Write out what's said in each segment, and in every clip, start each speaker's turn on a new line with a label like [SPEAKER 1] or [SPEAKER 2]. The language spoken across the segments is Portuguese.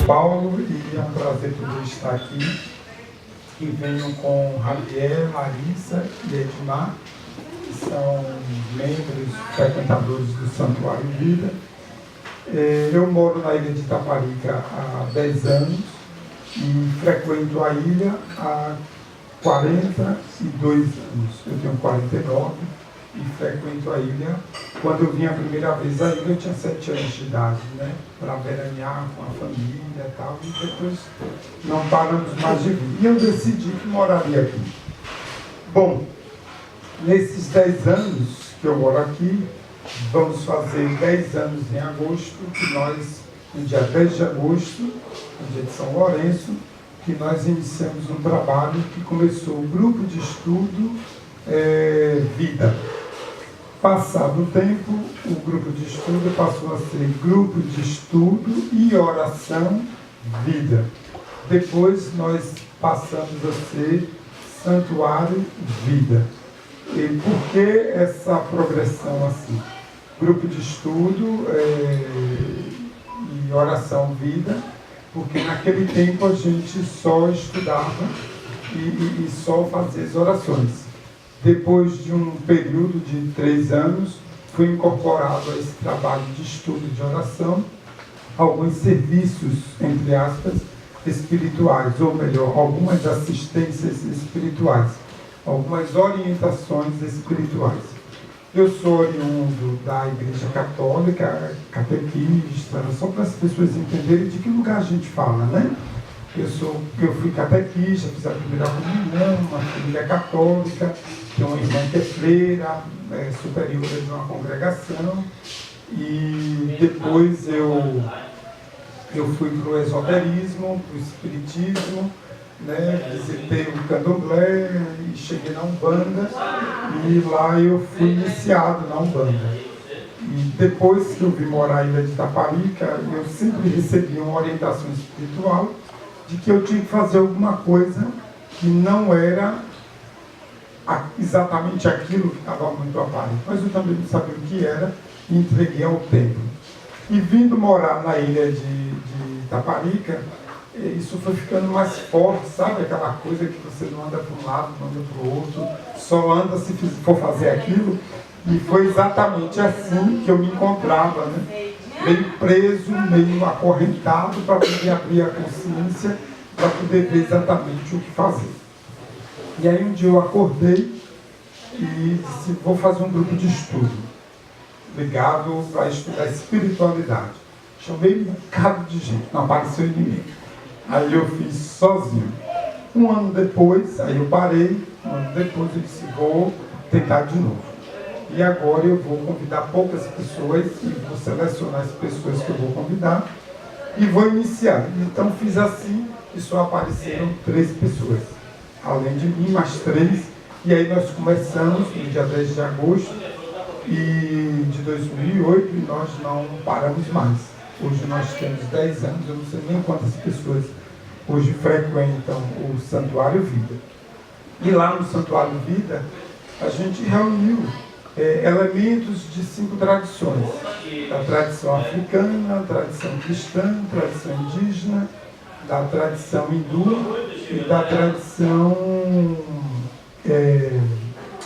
[SPEAKER 1] Paulo e é um prazer poder estar aqui. E venho com Javier, Larissa e Edmar, que são membros frequentadores do Santuário Vida. Eu moro na ilha de Itaparica há 10 anos e frequento a ilha há 42 anos. Eu tenho 49 e frequento a ilha. Quando eu vim a primeira vez à ilha, eu tinha 7 anos de idade, né? Para veranear com a família e tal. E depois não paramos mais de vir. E eu decidi que moraria aqui. Bom, nesses 10 anos que eu moro aqui, vamos fazer 10 anos em agosto, que nós, no dia 10 de agosto, no dia de São Lourenço, que nós iniciamos um trabalho que começou o grupo de estudo Vida. Passado o tempo, o grupo de estudo passou a ser grupo de estudo e oração Vida. Depois nós passamos a ser Santuário Vida. E por que essa progressão assim? Grupo de estudo e oração Vida, porque naquele tempo a gente só estudava e só fazia as orações. Depois de um período de 3 anos, foi incorporado a esse trabalho de estudo de oração alguns serviços, entre aspas, espirituais, ou melhor, algumas assistências espirituais, algumas orientações espirituais. Eu sou oriundo da Igreja Católica, catequista, só para as pessoas entenderem de que lugar a gente fala, né? Eu fui catequista, fiz a primeira comunhão, uma família católica, tenho uma irmã que é freira, superiora de uma congregação, e depois eu fui para o esoterismo, para o espiritismo, né? Visitei o candomblé e cheguei na Umbanda, e lá eu fui iniciado na Umbanda. E depois que eu vim morar na ilha de Itaparica, eu sempre recebi uma orientação espiritual de que eu tinha que fazer alguma coisa que não era exatamente aquilo que estava muito aparente, mas eu também não sabia o que era e entreguei ao tempo. E vindo morar na ilha de Itaparica, isso foi ficando mais forte, sabe? Aquela coisa que você não anda para um lado, não anda para o outro, só anda se for fazer aquilo. E foi exatamente assim que eu me encontrava, né? Meio preso, meio acorrentado, para poder abrir a consciência, para poder ver exatamente o que fazer. E aí um dia eu acordei e disse, vou fazer um grupo de estudo ligado para estudar espiritualidade. Chamei um bocado de gente, não apareceu ninguém. Aí eu fiz sozinho. Um ano depois, aí eu parei, um ano depois eu disse, vou tentar de novo. E agora eu vou convidar poucas pessoas e vou selecionar as pessoas que eu vou convidar e vou iniciar. Então fiz assim e só apareceram 3 pessoas. Além de mim, mais 3. E aí nós começamos no dia 10 de agosto de 2008 e nós não paramos mais. Hoje nós temos 10 anos, eu não sei nem quantas pessoas hoje frequentam o Santuário Vida. E lá no Santuário Vida, a gente reuniu elementos de 5 tradições. Da tradição africana, tradição cristã, tradição indígena, da tradição hindu e da tradição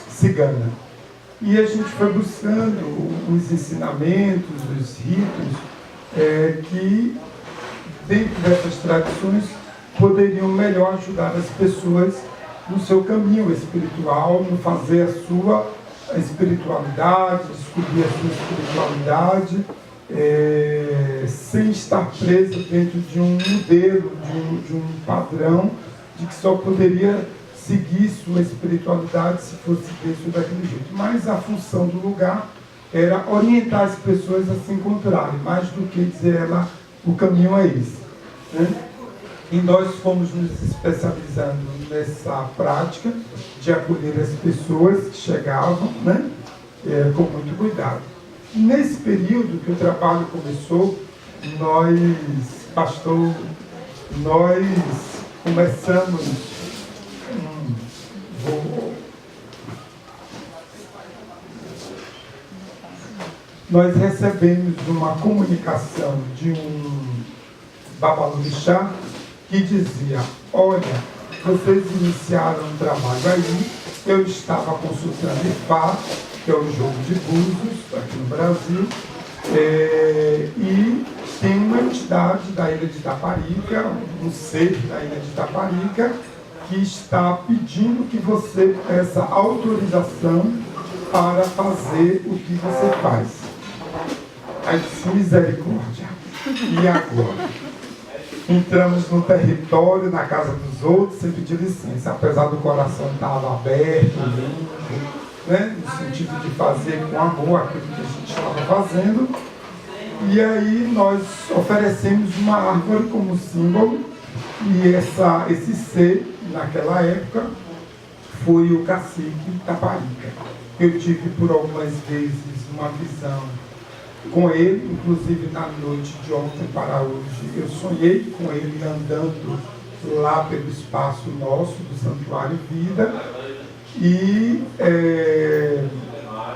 [SPEAKER 1] cigana. E a gente foi buscando os ensinamentos, os ritos que, dentro dessas tradições, poderiam melhor ajudar as pessoas no seu caminho espiritual, no fazer a sua espiritualidade, descobrir a sua espiritualidade, sem estar preso dentro de um modelo, de um padrão, de que só poderia seguir sua espiritualidade se fosse desse ou daquele jeito. Mas a função do lugar era orientar as pessoas a se encontrarem, mais do que dizer ela, o caminho é esse, né? E nós fomos nos especializando nessa prática de acolher as pessoas que chegavam, né? Com muito cuidado. Nesse período que o trabalho começou, nós começamos nós recebemos uma comunicação Babalorixá, que dizia: olha, vocês iniciaram um trabalho aí, eu estava consultando IFA, que é o jogo de búzios aqui no Brasil, e tem uma entidade da ilha de Itaparica, um ser da ilha de Itaparica, que está pedindo que você peça autorização para fazer o que você faz. Aí disse: misericórdia. E agora? Entramos no território, na casa dos outros, sem pedir licença, apesar do coração estar aberto, limpo, né? No sentido de fazer com amor aquilo que a gente estava fazendo. E aí nós oferecemos uma árvore como símbolo, e esse ser, naquela época, foi o cacique Taparica. Eu tive por algumas vezes uma visão com ele, inclusive na noite de ontem para hoje, eu sonhei com ele andando lá pelo espaço nosso, do Santuário Vida, e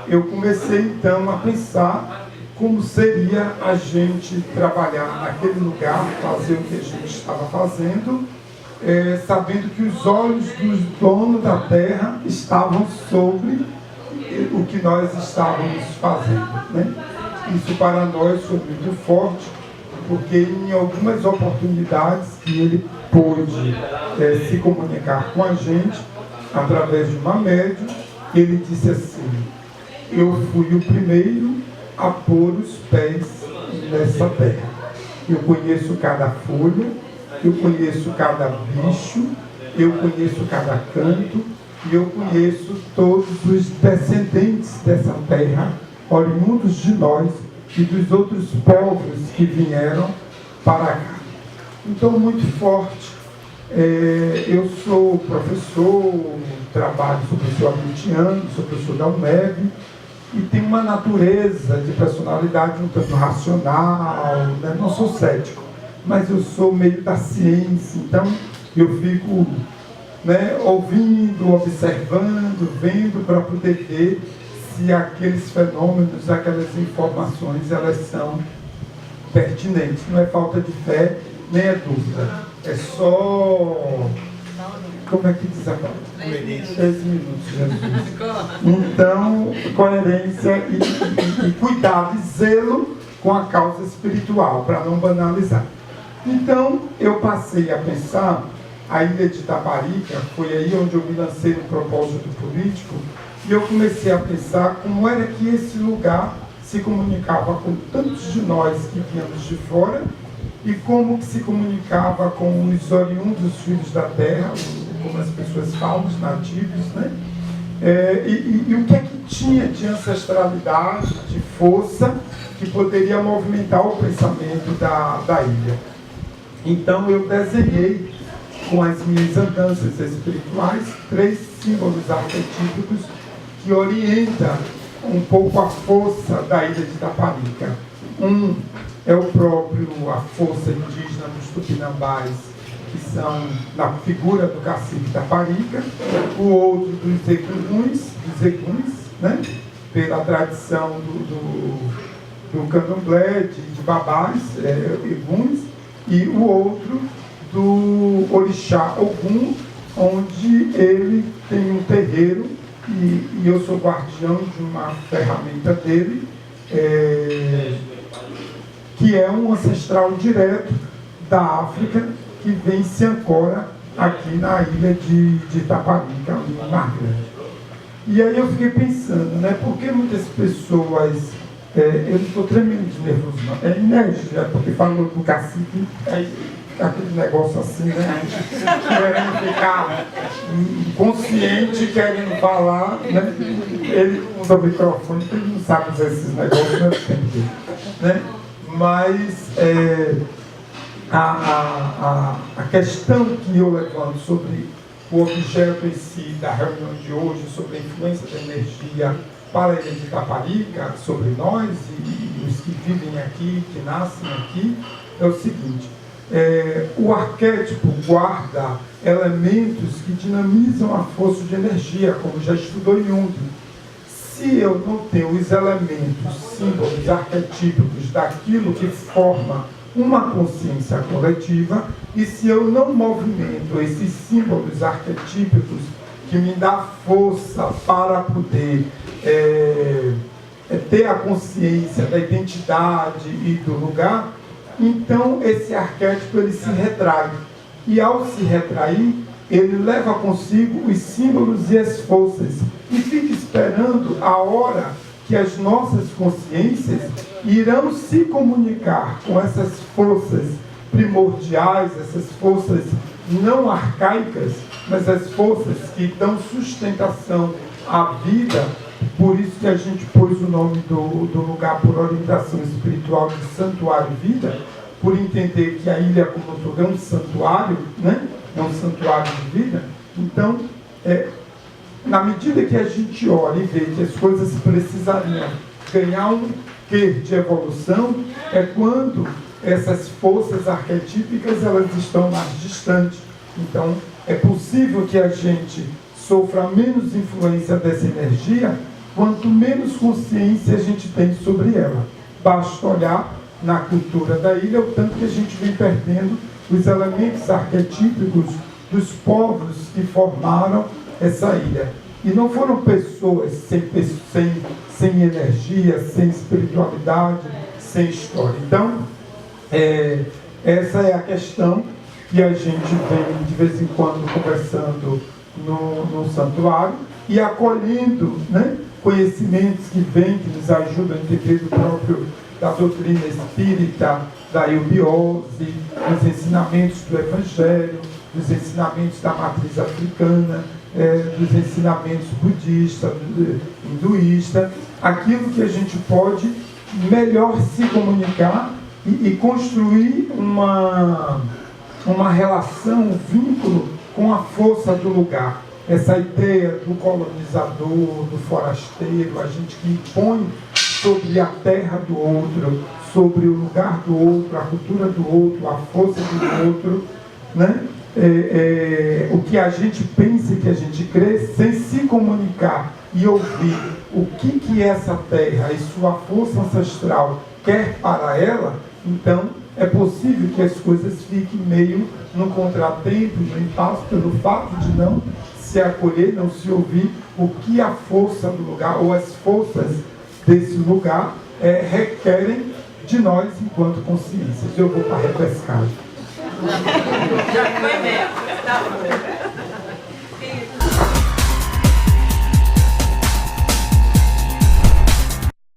[SPEAKER 1] eu comecei então a pensar como seria a gente trabalhar naquele lugar, fazer o que a gente estava fazendo, sabendo que os olhos dos donos da terra estavam sobre o que nós estávamos fazendo, né? Isso para nós foi muito forte, porque em algumas oportunidades que ele pôde se comunicar com a gente, através de uma médium, ele disse assim: eu fui o primeiro a pôr os pés nessa terra. Eu conheço cada folha, eu conheço cada bicho, eu conheço cada canto, e eu conheço todos os descendentes dessa terra, oriundos de nós e dos outros povos que vieram para cá. Então, muito forte. Eu sou professor, trabalho, sou professor há 20 anos, sou professor da UMEB, e tenho uma natureza de personalidade um tanto racional, né? Não sou cético, mas eu sou meio da ciência, então eu fico, né, ouvindo, observando, vendo para poder ver se aqueles fenômenos, aquelas informações, elas são pertinentes. Não é falta de fé, nem é dúvida. É só... Como é que diz a palavra? 10 minutos, Jesus. Então, coerência e cuidado e zelo com a causa espiritual, para não banalizar. Então, eu passei a pensar, a ilha de Itaparica, foi aí onde eu me lancei no propósito político, e eu comecei a pensar como era que esse lugar se comunicava com tantos de nós que vínhamos de fora, e como que se comunicava com os oriundos filhos da terra, como as pessoas falam, os nativos, né? E o que é que tinha de ancestralidade, de força, que poderia movimentar o pensamento da ilha. Então eu desenhei, com as minhas andanças espirituais, 3 símbolos arquetípicos que orientam um pouco a força da ilha de Itaparica. Um é o próprio, a força indígena dos Tupinambás, que são na figura do cacique Itaparica, o outro dos Eguns, né? Pela tradição do candomblé, de babás, Eguns, e o outro do orixá Ogum, onde ele tem um terreiro, e eu sou guardião de uma ferramenta dele, que é um ancestral direto da África, que vem e se ancora aqui na ilha de Itaparica, ali em Mar Grande. E aí eu fiquei pensando, né, por que muitas pessoas, eu não estou tremendo de nervoso não, é inérgia, porque falou do cacique, aí aquele negócio assim, né, querendo ficar consciente, querendo falar, né, ele usa o microfone, porque ele não sabe usar esses negócios, né, mas a questão que eu levanto sobre o objeto em si da reunião de hoje, sobre a influência da energia para a ilha de Itaparica, sobre nós e os que vivem aqui, que nascem aqui, é o seguinte: o arquétipo guarda elementos que dinamizam a força de energia, como já estudou Jung. Se eu não tenho os elementos, símbolos arquetípicos daquilo que forma uma consciência coletiva, e se eu não movimento esses símbolos arquetípicos que me dá força para poder ter a consciência da identidade e do lugar, então esse arquétipo ele se retrai. E ao se retrair, ele leva consigo os símbolos e as forças e fica esperando a hora que as nossas consciências irão se comunicar com essas forças primordiais, essas forças não arcaicas, mas as forças que dão sustentação à vida. Por isso que a gente pôs o nome do lugar, por orientação espiritual, de Santuário Vida, por entender que a ilha como um todo é um santuário, né? É um santuário de vida. Então, na medida que a gente olha e vê que as coisas precisariam ganhar um quê de evolução, é quando essas forças arquetípicas elas estão mais distantes. Então, é possível que a gente sofra menos influência dessa energia quanto menos consciência a gente tem sobre ela. Basta olhar na cultura da ilha o tanto que a gente vem perdendo os elementos arquetípicos dos povos que formaram essa ilha. E não foram pessoas sem energia, sem espiritualidade, sem história. Então, essa é a questão que a gente vem de vez em quando conversando no santuário e acolhendo, né, conhecimentos que vêm, que nos ajudam a entender do próprio da doutrina espírita, da eubiose, dos ensinamentos do Evangelho, dos ensinamentos da matriz africana, dos ensinamentos budista, hinduísta, aquilo que a gente pode melhor se comunicar e construir uma relação, um vínculo com a força do lugar. Essa ideia do colonizador, do forasteiro, a gente que impõe sobre a terra do outro, sobre o lugar do outro, a cultura do outro, a força do outro, né? O que a gente pensa e que a gente crê, sem se comunicar e ouvir o que essa terra e sua força ancestral quer para ela, então é possível que as coisas fiquem meio no contratempo, no impasse, pelo fato de não se acolher, não se ouvir o que a força do lugar ou as forças desse lugar requerem de nós enquanto consciências. Eu vou para a repescagem.
[SPEAKER 2] Já foi mesmo.